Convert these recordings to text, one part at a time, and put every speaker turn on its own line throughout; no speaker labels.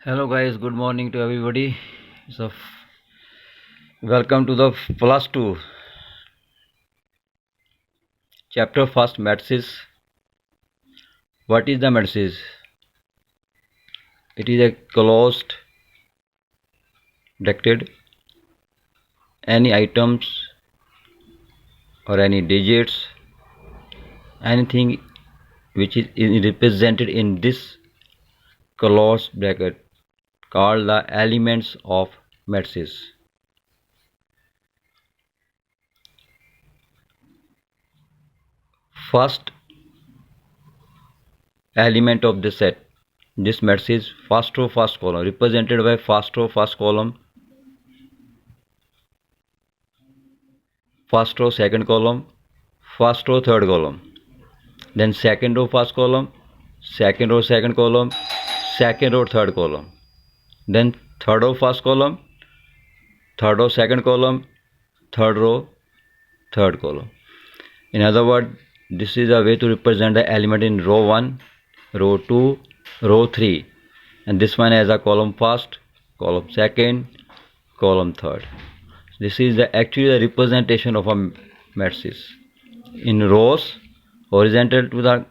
Hello guys, good morning to everybody. So welcome to the plus 2 chapter first matrices. What is the matrices? It is a closed bracket. Any items or any digits, anything which is represented in this closed bracket called the elements of matrices. First element of the set. This matrix first row first column represented by first row first column, first row second column, first row third column, then second row first column, second row second column, second row third column, then third row first column, third row second column, third row third column. In other words, this is a way to represent the element in row 1, row 2, row 3, and this one has a column first, column second, column third. This is actually the representation of a matrix in rows, horizontal to the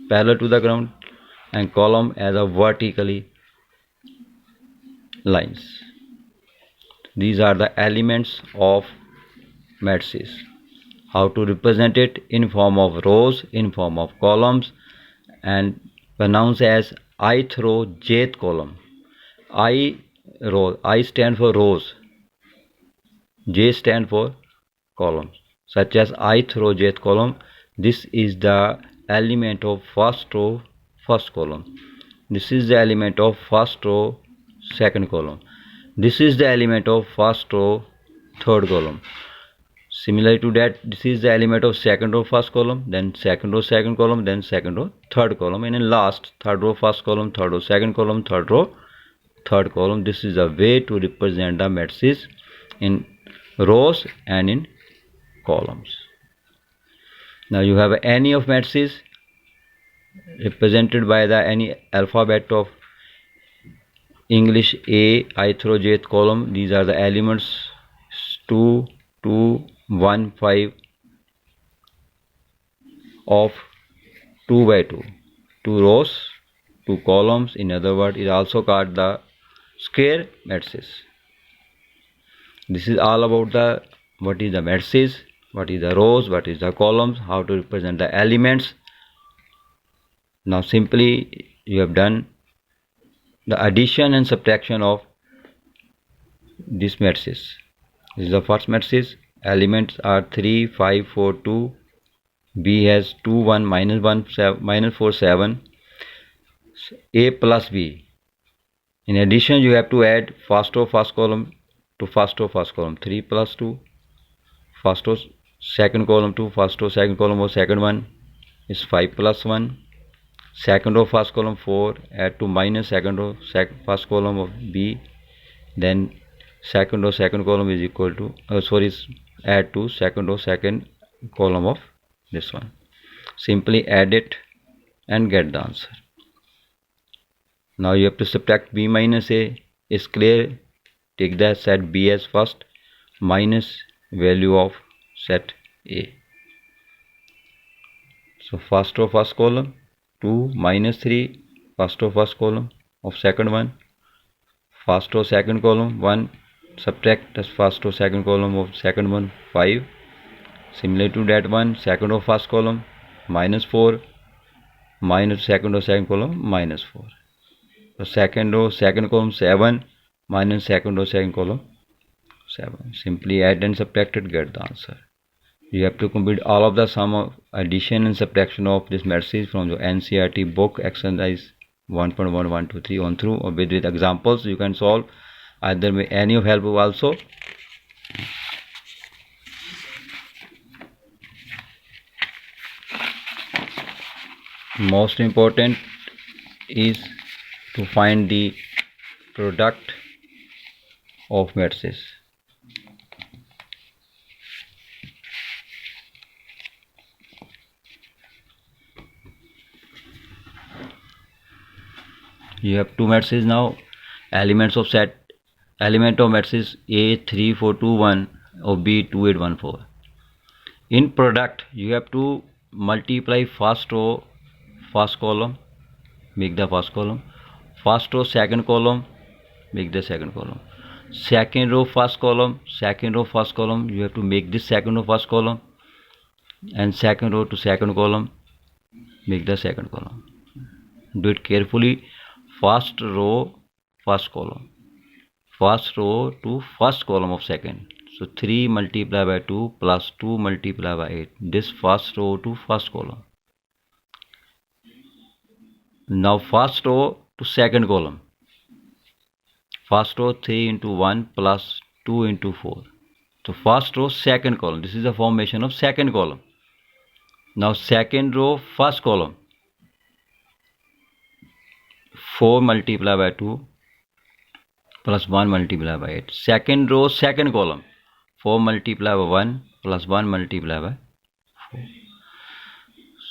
parallel to the ground, and column as a vertically lines. These are the elements of matrices. How to represent it in form of rows, in form of columns, and pronounced as ith row, jth column. I stand for rows, J stand for columns, such as ith row, jth column. This is the element of first row, first column. This is the element of first row, second column. This is the element of first row, third column. Similar to that, this is the element of second row first column, then second row second column, then second row third column, and in last third row first column, third row second column, third row third column. This is a way to represent the matrices in rows and in columns. Now you have any of matrices represented by the any alphabet of English A, ith row, jth column. These are the elements 2, 2, 1, 5 of 2 by 2. 2 rows, 2 columns. In other words, it is also called the square matrices. This is all about the what is the matrices, what is the rows, what is the columns, how to represent the elements. Now simply you have done the addition and subtraction of these matrices. This is the first matrices. Elements are 3, 5, 4, 2. B has 2, 1, minus 1, 7, minus 4, 7. A plus B. In addition, you have to add first row first column to first row first column. 3 plus 2. First row second column to first row second column or second one is 5 plus 1. Second row first column 4, add to minus second row first column of B, then second row second column is equal to add to second row second column of this one. Simply add it and get the answer. Now you have to subtract B minus A. Is clear? Take the set B as first minus value of set A. So first row first column 2 minus 3, first row first column of second one, first row second column 1, subtract the first row second column of second one 5. Similar to that one, second row first column minus 4, minus second row second column minus 4. So second row second column 7, minus second row second column 7. Simply add and subtract it, get the answer. You have to complete all of the sum of addition and subtraction of this matrices from the NCERT book exercise 1.1, 1, 2, 3 on through, or with examples you can solve either with any of help also. Most important is to find the product of matrices. You have two matrices now. Elements of set, element of matrix A 3 4 2 1 or B 2 8 1 4. In product, you have to multiply first row, first column, make the first column. First row, second column, make the second column. Second row, first column, second row, first column. You have to make this second row, first column, and second row to second column, make the second column. Do it carefully. First row, first column, first row to first column of second. So 3 multiplied by 2 plus 2 multiplied by 8. This first row to first column. Now first row to second column. First row 3 into 1 plus 2 into 4. So first row, second column. This is the formation of second column. Now second row, first column. 4 multiplied by 2 plus 1 multiplied by 8. Second row, second column. 4 multiplied by 1 plus 1 multiplied by 4.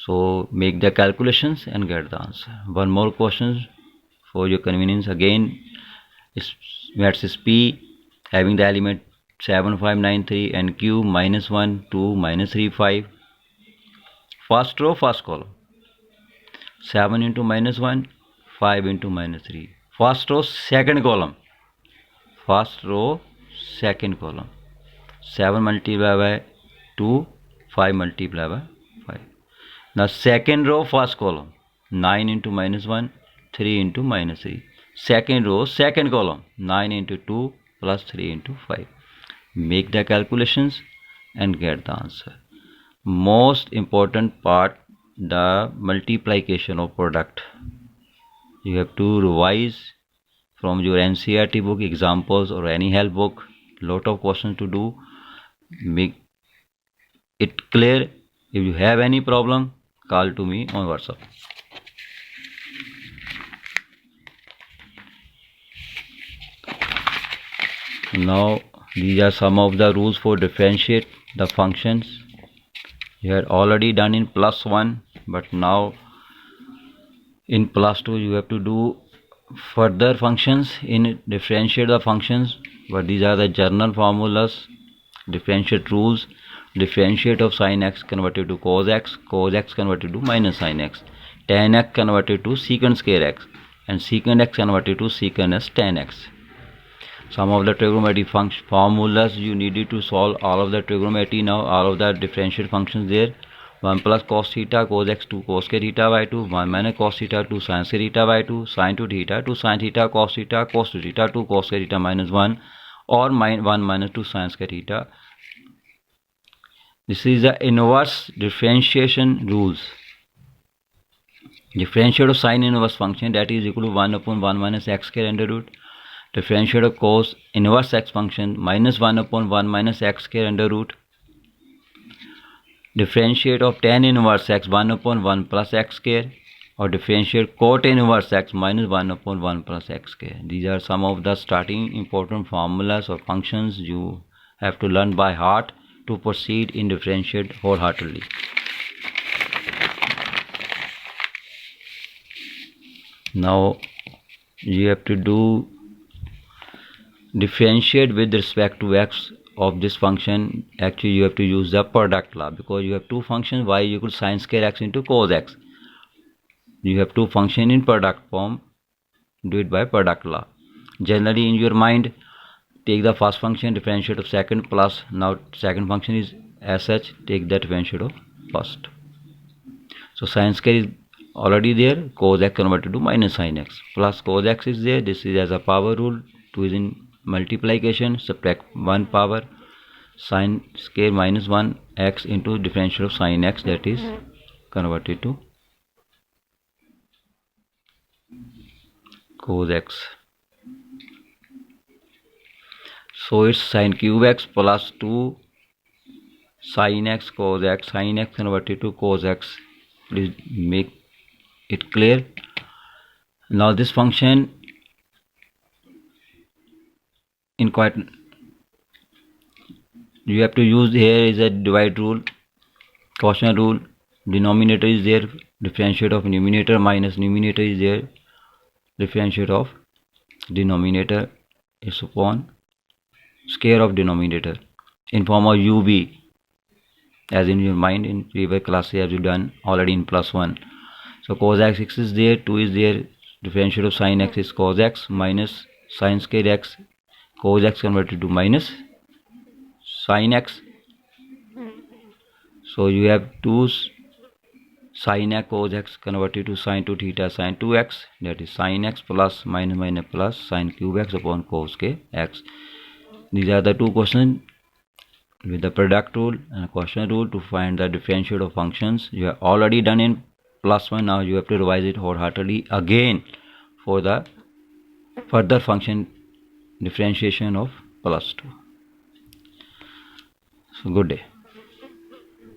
So make the calculations and get the answer. One more question for your convenience. Again, matrix P having the element 7 5 9 3 and Q minus 1 2 minus 3 5. First row, first column. 7 into minus 1, 5 into minus 3. First row, second column. First row, second column. 7 multiplied by 2, 5 multiplied by 5. Now second row, first column. 9 into minus 1, 3 into minus 3. Second row, second column. 9 into 2 plus 3 into 5. Make the calculations and get the answer. Most important part, the multiplication of product. You have to revise from your NCERT book, examples or any help book. Lot of questions to do. Make it clear. If you have any problem, call to me on WhatsApp. Now these are some of the rules for differentiate the functions. You had already done in plus 1, but now in plus 2 you have to do further functions in differentiate the functions. But these are the general formulas, differentiate rules. Differentiate of sin x converted to cos x converted to minus sin x, tan x converted to secant square x, and secant x converted to secant s tan x. Some of the trigonometry formulas you needed to solve all of the trigonometry. Now all of the differential functions there. 1 plus cos theta cos x 2 cos square theta by 2, 1 minus cos theta 2 sin square theta by 2, sin 2 theta 2 sin theta cos 2 theta 2 cos square theta minus 1, or 1 minus 2 sin square theta. This is the inverse differentiation rules. Differentiate of sine inverse function, that is equal to 1 upon 1 minus x square under root. Differentiate of cos inverse x function minus 1 upon 1 minus x square under root. Differentiate of tan inverse x 1 upon 1 plus x square, or differentiate cot inverse x minus 1 upon 1 plus x square. These are some of the starting important formulas or functions you have to learn by heart to proceed in differentiate wholeheartedly. Now you have to do differentiate with respect to x of this function. Actually you have to use the product law, because you have two functions y equals sin square x into cos x. You have two functions in product form. Do it by product law. Generally in your mind, take the first function, differentiate of second, plus now second function is as such, take the differentiate of first. So sin square is already there, cos x converted to minus sin x, plus cos x is there. This is as a power rule. 2 is in multiplication, subtract 1 power, sin square minus 1 x into differential of sin x, that is converted to cos x. So it's sin cube x plus 2 sin x cos x, sin x converted to cos x. Please make it clear. Now this function in quite, you have to use, here is a divide rule, quotient rule. Denominator is there, differentiate of numerator minus numerator is there. differentiate of denominator is upon square of denominator in form of UB, as in your mind in previous classes as you done already in +1. So cos x is there, 2 is there, differentiate of sin x is cos x minus sin square x, cos x converted to minus sin x. So you have 2 sin x cos x converted to sin 2 theta sin 2x, that is sin x plus minus minus plus sin cube x upon cos k x. These are the two questions with the product rule and quotient rule to find the differentiate of functions. You have already done in +1. Now you have to revise it wholeheartedly again for the further function differentiation of +2. So good day.